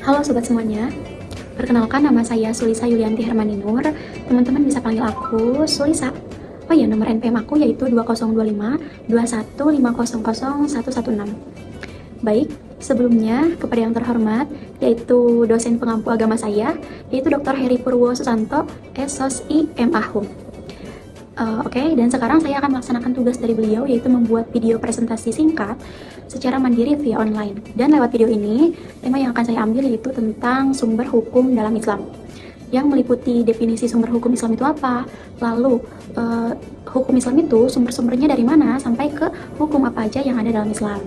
Halo sobat semuanya, perkenalkan nama saya Sulisa Yulianti Hermaninur. Teman-teman bisa panggil aku Sulisa. Oh ya, nomor NPM aku yaitu 2025 215000116. Baik, sebelumnya kepada yang terhormat yaitu dosen pengampu agama saya, yaitu Dr. Heri Purwo Susanto, SOSI MAHU. Oke, dan sekarang saya akan melaksanakan tugas dari beliau, yaitu membuat video presentasi singkat secara mandiri via online. Dan lewat video ini, tema yang akan saya ambil yaitu tentang sumber hukum dalam Islam, yang meliputi definisi sumber hukum Islam itu apa, lalu hukum Islam itu sumber-sumbernya dari mana, sampai ke hukum apa aja yang ada dalam Islam.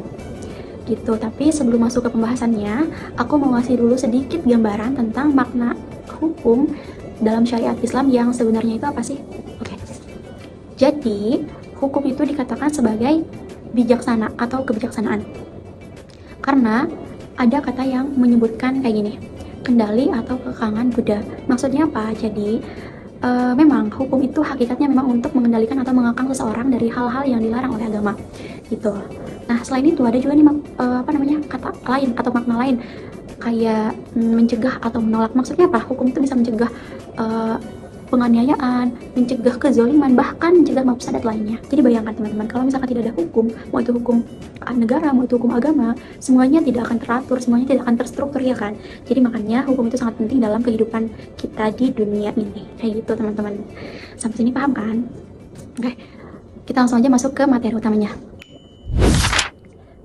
Gitu. Tapi sebelum masuk ke pembahasannya, aku mau ngasih dulu sedikit gambaran tentang makna hukum dalam syariat Islam yang sebenarnya itu apa sih? Oke. Jadi, hukum itu dikatakan sebagai bijaksana atau kebijaksanaan. Karena ada kata yang menyebutkan kayak gini, kendali atau kekangan Buddha. Maksudnya apa? Jadi, memang hukum itu hakikatnya memang untuk mengendalikan atau mengekang seseorang dari hal-hal yang dilarang oleh agama. Gitu. Nah, selain itu ada juga nih kata lain atau makna lain kayak mencegah atau menolak. Maksudnya apa? Hukum itu bisa mencegah penganiayaan, mencegah kezoliman, bahkan mencegah mafsadat lainnya. Jadi bayangkan teman-teman, kalau misalkan tidak ada hukum, mau itu hukum negara, mau itu hukum agama, semuanya tidak akan teratur, semuanya tidak akan terstruktur, ya kan? Jadi makanya hukum itu sangat penting dalam kehidupan kita di dunia ini. Kayak gitu teman-teman. Sampai sini paham kan? Oke, kita langsung aja masuk ke materi utamanya.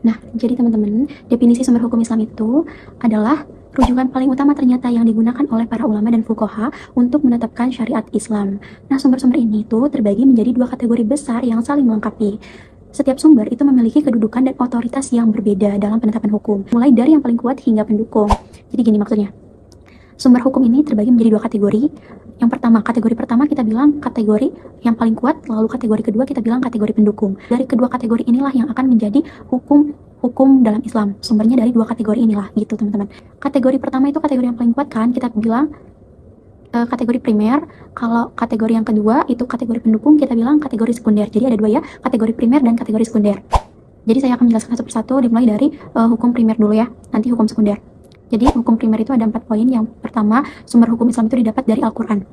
Nah, jadi teman-teman, definisi sumber hukum Islam itu adalah rujukan paling utama ternyata yang digunakan oleh para ulama dan fuqaha untuk menetapkan syariat Islam. Nah, sumber-sumber ini itu terbagi menjadi dua kategori besar yang saling melengkapi. Setiap sumber itu memiliki kedudukan dan otoritas yang berbeda dalam penetapan hukum, mulai dari yang paling kuat hingga pendukung. Jadi gini maksudnya. Sumber hukum ini terbagi menjadi dua kategori. Yang pertama, kategori pertama kita bilang kategori yang paling kuat, lalu kategori kedua kita bilang kategori pendukung. Dari kedua kategori inilah yang akan menjadi hukum dalam Islam. Sumbernya dari dua kategori inilah, gitu teman-teman. Kategori pertama itu kategori yang paling kuat kan, kita bilang kategori primer. Kalau kategori yang kedua itu kategori pendukung, kita bilang kategori sekunder. Jadi ada dua ya, kategori primer dan kategori sekunder. Jadi saya akan menjelaskan satu persatu, dimulai dari hukum primer dulu ya, nanti hukum sekunder. Jadi hukum primer itu ada 4 poin. Yang pertama, sumber hukum Islam itu didapat dari Al-Quran.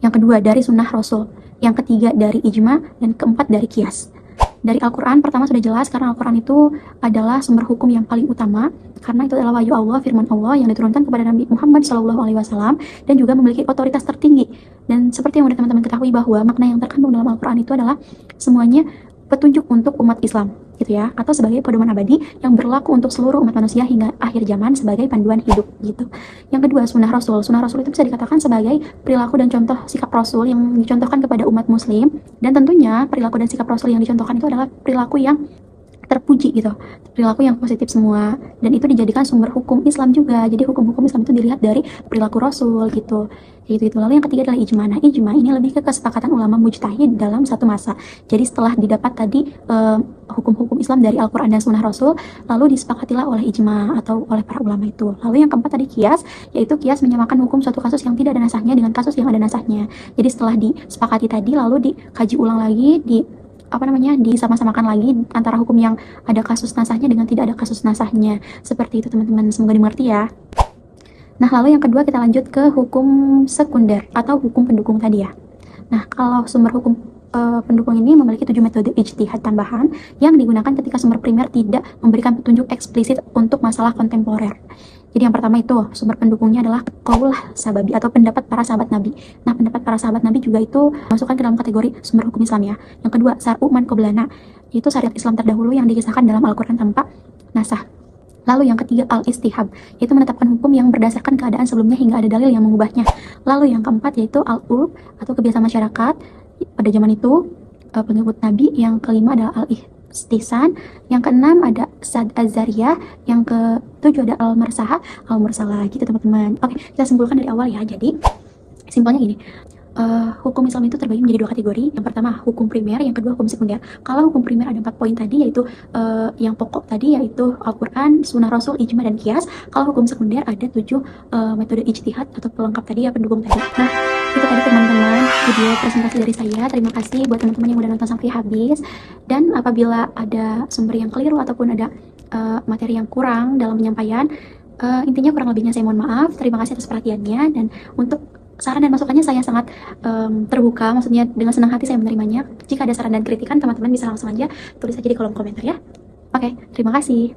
Yang kedua, dari sunnah Rasul. Yang ketiga, dari ijma. Dan keempat, dari qiyas. Dari Al-Quran, pertama sudah jelas, karena Al-Quran itu adalah sumber hukum yang paling utama, karena itu adalah wahyu Allah, firman Allah yang diturunkan kepada Nabi Muhammad SAW, dan juga memiliki otoritas tertinggi. Dan seperti yang sudah teman-teman ketahui bahwa makna yang terkandung dalam Al-Quran itu adalah semuanya petunjuk untuk umat Islam, gitu ya, atau sebagai pedoman abadi yang berlaku untuk seluruh umat manusia hingga akhir zaman sebagai panduan hidup, gitu. Yang kedua, sunnah Rasul. Sunnah Rasul itu bisa dikatakan sebagai perilaku dan contoh sikap Rasul yang dicontohkan kepada umat muslim, dan tentunya perilaku dan sikap Rasul yang dicontohkan itu adalah perilaku yang terpuji gitu, perilaku yang positif semua, dan itu dijadikan sumber hukum Islam juga. Jadi hukum-hukum Islam itu dilihat dari perilaku Rasul gitu. Lalu yang ketiga adalah ijma. Nah, ijma ini lebih ke kesepakatan ulama mujtahid dalam satu masa. Jadi setelah didapat tadi hukum-hukum Islam dari Al-Quran dan Sunnah Rasul, lalu disepakatilah oleh ijma atau oleh para ulama itu. Lalu yang keempat tadi qiyas, yaitu qiyas menyamakan hukum suatu kasus yang tidak ada nasahnya dengan kasus yang ada nasahnya. Jadi setelah disepakati tadi, lalu dikaji ulang lagi, disama-samakan lagi antara hukum yang ada kasus nasahnya dengan tidak ada kasus nasahnya. Seperti itu teman-teman, semoga dimengerti ya. Nah, lalu yang kedua kita lanjut ke hukum sekunder atau hukum pendukung tadi ya. Nah, kalau sumber hukum pendukung ini memiliki 7 metode ijtihad tambahan yang digunakan ketika sumber primer tidak memberikan petunjuk eksplisit untuk masalah kontemporer. Jadi yang pertama itu sumber pendukungnya adalah qaul sababi atau pendapat para sahabat Nabi. Nah, pendapat para sahabat Nabi juga itu masukkan ke dalam kategori sumber hukum Islam ya. Yang kedua, syar'u man qablana, yaitu syariat Islam terdahulu yang dikisahkan dalam Al-Quran tanpa nasah. Lalu yang ketiga, al-istihab, yaitu menetapkan hukum yang berdasarkan keadaan sebelumnya hingga ada dalil yang mengubahnya. Lalu yang keempat yaitu al-urf atau kebiasaan masyarakat pada zaman itu pengikut Nabi. Yang kelima adalah al-istihsan. Yang keenam ada sad az-zariyah. Yang ketujuh ada al-mursalah gitu teman-teman. Oke, kita simpulkan dari awal ya. Jadi simpelnya gini, hukum Islam itu terbagi menjadi dua kategori. Yang pertama hukum primer, yang kedua hukum sekunder. Kalau hukum primer ada 4 poin tadi, yaitu yang pokok tadi yaitu Al-Quran, Sunnah Rasul, ijma, dan qiyas. Kalau hukum sekunder ada 7 metode ijtihad atau pelengkap tadi ya, pendukung tadi. Nah, itu tadi teman-teman video presentasi dari saya. Terima kasih buat teman-teman yang udah nonton sampai habis. Dan apabila ada sumber yang keliru ataupun ada materi yang kurang dalam penyampaian, Intinya kurang lebihnya saya mohon maaf. Terima kasih atas perhatiannya, dan untuk saran dan masukannya saya sangat terbuka, maksudnya dengan senang hati saya menerimanya. Jika ada saran dan kritikan, teman-teman bisa langsung aja tulis aja di kolom komentar ya. Oke, terima kasih.